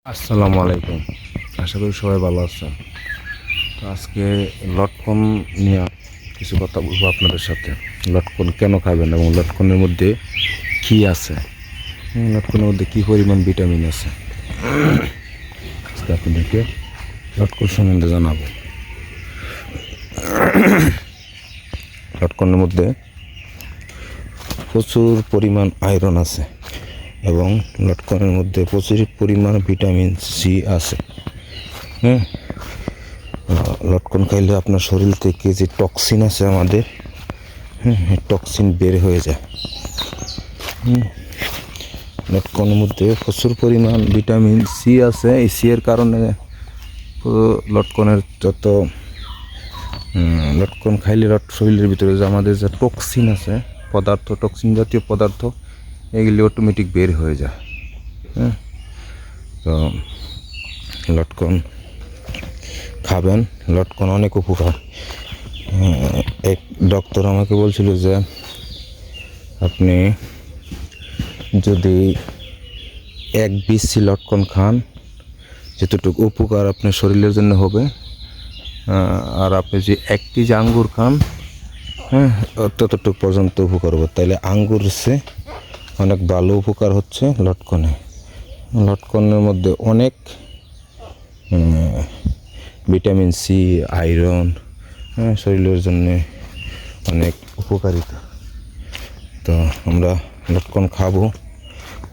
আসসালামু আলাইকুম। আশা করি সবাই ভালো আছেন। তো আজকে লটকন নিয়ে কিছু কথা বলবো আপনাদের সাথে। লটকন কেন খাবেন এবং লটকনের মধ্যে কী আছে, লটকনের মধ্যে কী পরিমাণ ভিটামিন আছে, আজকে আপনাদেরকে লটকন সম্বন্ধে জানাবো। লটকনের মধ্যে প্রচুর পরিমাণ আয়রন আছে এবং লটকনের মধ্যে প্রচুর পরিমাণ ভিটামিন সি আছে। লটকন খাইলে আপনার শরীর থেকে যে টক্সিন আছে আমাদের, টক্সিন বের হয়ে যায়। লটকনের মধ্যে প্রচুর পরিমাণ ভিটামিন সি আছে। এই সি এর কারণে লটকনের যত লটকন খাইলে শরীরের ভিতরে যে আমাদের যে টক্সিন আছে পদার্থ, টক্সিন জাতীয় পদার্থ, এগুলি অটোমেটিক বের হয়ে যায়। তো লটকন খাবেন, লটকন অনেক উপকার। এক ডক্টর আমাকে বলছিল যে আপনি যদি এক বিসি লটকন খান, যতটুকু উপকার আপনার শরীরের জন্য হবে, আর আপনি যে একটি যে আঙ্গুর খান, ততটুকু পর্যন্ত উপকার হবে। তাইলে আঙ্গুর সে অনেক ভালো উপকার হচ্ছে লটকনে। লটকনের মধ্যে অনেক ভিটামিন সি, আয়রন, শরীরের জন্য অনেক উপকারিতা। তো আমরা লটকন খাবো,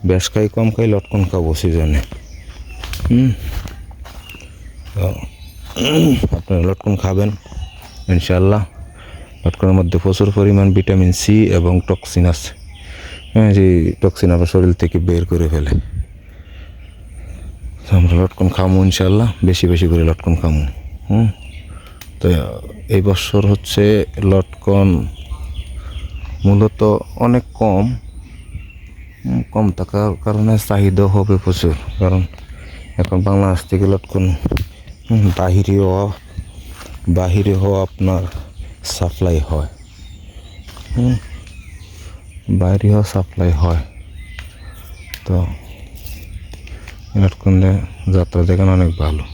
বেশ খাই কম খাই, লটকন খাবো সিজনে। তো আপনারা লটকন খাবেন ইনশাআল্লাহ। লটকনের মধ্যে প্রচুর পরিমাণ ভিটামিন সি এবং টক্সিন আছে, যে টক্সিন আমার শরীর থেকে বের করে ফেলে। আমরা লটকন খামো ইনশাআল্লাহ, বেশি বেশি করে লটকন খামো। তো এই বছর হচ্ছে লটকন মূলত অনেক কম থাকার কারণে চাহিদা হবে প্রচুর। কারণ এখন বাংলাদেশ থেকে লটকন বাহিরে হওয়া আপনার সাপ্লাই হয়, বাইরে হওয়া সাপ্লাই হয়। তো লটকনের যাত্রা দেখেন অনেক ভালো।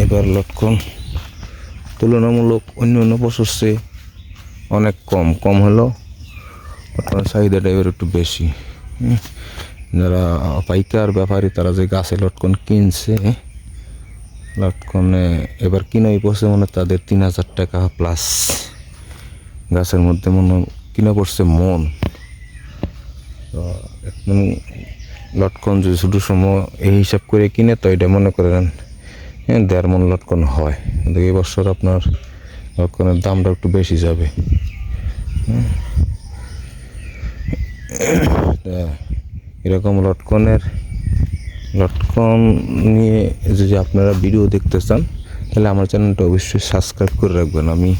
এবার লটকন তুলনামূলক অন্য বছর চেয়ে অনেক কম হলেও লটকনের চাহিদাটা এবার একটু বেশি। যারা পাইকার ব্যাপারী, তারা যে গাছে লটকন কিনছে, লটকনে এবার কিনাই পড়ছে মনে তাদের 3,000 টাকা প্লাস। গাছের মধ্যে মনে কিনা পড়ছে মন। তো এখন লটকন যদি ছোটো সময় এই হিসাব করে কিনে, তো এটা মনে করেন 1.5 মন লটকন হয়। কিন্তু এই বছর আপনার লটকনের দামটা একটু বেশি যাবে। এরকম লটকন নিয়ে যদি আপনারা ভিডিও দেখতে চান, তাহলে আমার চ্যানেলটা অবশ্যই সাবস্ক্রাইব করে রাখবেন। আমি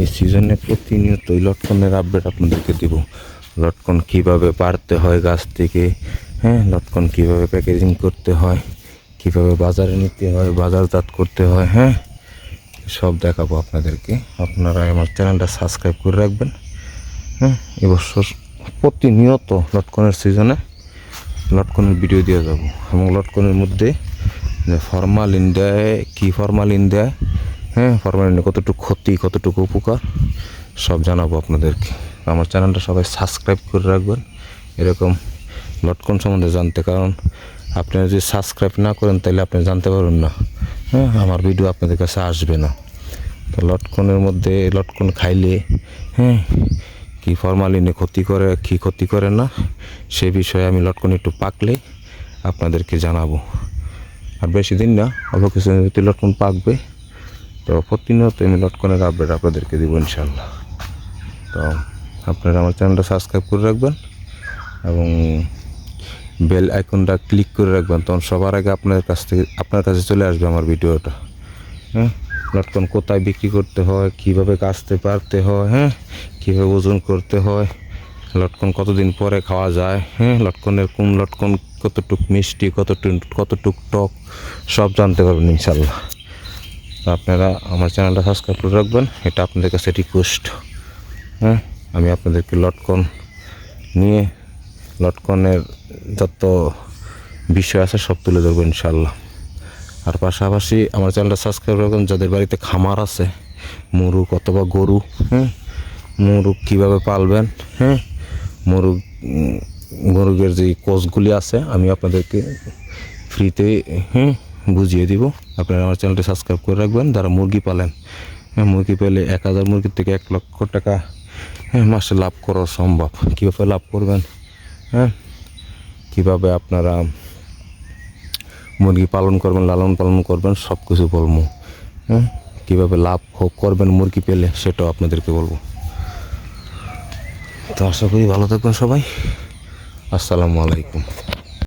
এই সিজনে প্রতিনিয়ত এই লটকনের আপডেট আপনাদেরকে দেব। লটকন কীভাবে পাড়তে হয় গাছ থেকে, লটকন কীভাবে প্যাকেজিং করতে হয়, কীভাবে বাজারে নিতে হয়, বাজারজাত করতে হয়, সব দেখাবো আপনাদেরকে। আপনারা আমার চ্যানেলটা সাবস্ক্রাইব করে রাখবেন। এবছর প্রতিনিয়ত লটকনের সিজনে লটকনের ভিডিও দিয়ে যাব এবং লটকনের মধ্যে যে ফরমালিন দেয়, কী ফরমালিন দেয়, ফরমালিন কতটুকু ক্ষতি, কতটুকু উপকার, সব জানাবো আপনাদেরকে। আমার চ্যানেলটা সবাই সাবস্ক্রাইব করে রাখবেন এরকম লটকন সম্বন্ধে জানতে। কারণ আপনারা যদি সাবস্ক্রাইব না করেন, তাহলে আপনি জানতে পারবেন না, আমার ভিডিও আপনাদের কাছে আসবে না। তো লটকনের মধ্যে লটকন খাইলে কী ফরমালিনে ক্ষতি করে, কী ক্ষতি করে না, সে বিষয়ে আমি লটকন একটু পাকলে আপনাদেরকে জানাবো। আর বেশি দিন না, অল্প কিছু লটকন পাকবে। তো প্রতিনিয়ত আমি লটকনের আপডেট আপনাদেরকে দেবো ইনশাল্লাহ। তো আপনারা আমার চ্যানেলটা সাবস্ক্রাইব করে রাখবেন এবং বেল আইকনটা ক্লিক করে রাখবেন, তখন সবার আগে আপনার কাছে চলে আসবে আমার ভিডিওটা। লটকন কোথায় বিক্রি করতে হয়, কীভাবে কাচতে পারতে হয়, কীভাবে ওজন করতে হয়, লটকন কতদিন পরে খাওয়া যায়, লটকনের কোন লটকন কতটুক মিষ্টি, কতটুক টক, সব জানতে পারবেন ইনশাল্লাহ। আপনারা আমার চ্যানেলটা সাবস্ক্রাইব করে রাখবেন, এটা আপনাদের কাছে রিকোয়েস্ট। আমি আপনাদেরকে লটকন নিয়ে লটকনের যত বিষয় আছে সব তুলে ধরবো ইনশাল্লাহ। আর পাশাপাশি আমার চ্যানেলটা সাবস্ক্রাইব রাখবেন যাদের বাড়িতে খামার আছে, মুরগ অথবা গরু, হ্যাঁ, মুরগ কীভাবে পালবেন, হ্যাঁ, মুরগের যে কোর্সগুলি আছে আমি আপনাদেরকে ফ্রিতে, হ্যাঁ, বুঝিয়ে দিব। আপনারা আমার চ্যানেলটি সাবস্ক্রাইব করে রাখবেন। যারা মুরগি পালেন, হ্যাঁ, মুরগি পেলে 1000 মুরগির থেকে 1 লক্ষ টাকা, হ্যাঁ, মাসে লাভ করা সম্ভব। কীভাবে লাভ করবেন, হ্যাঁ, কীভাবে আপনারা মুরগি পালন করবেন, লালন পালন করবেন, সব কিছু বলবো। হ্যাঁ, কীভাবে লাভ করবেন মুরগি পেলে সেটাও আপনাদেরকে বলবো। তো আশা করি ভালো থাকবেন সবাই। আসসালামু আলাইকুম।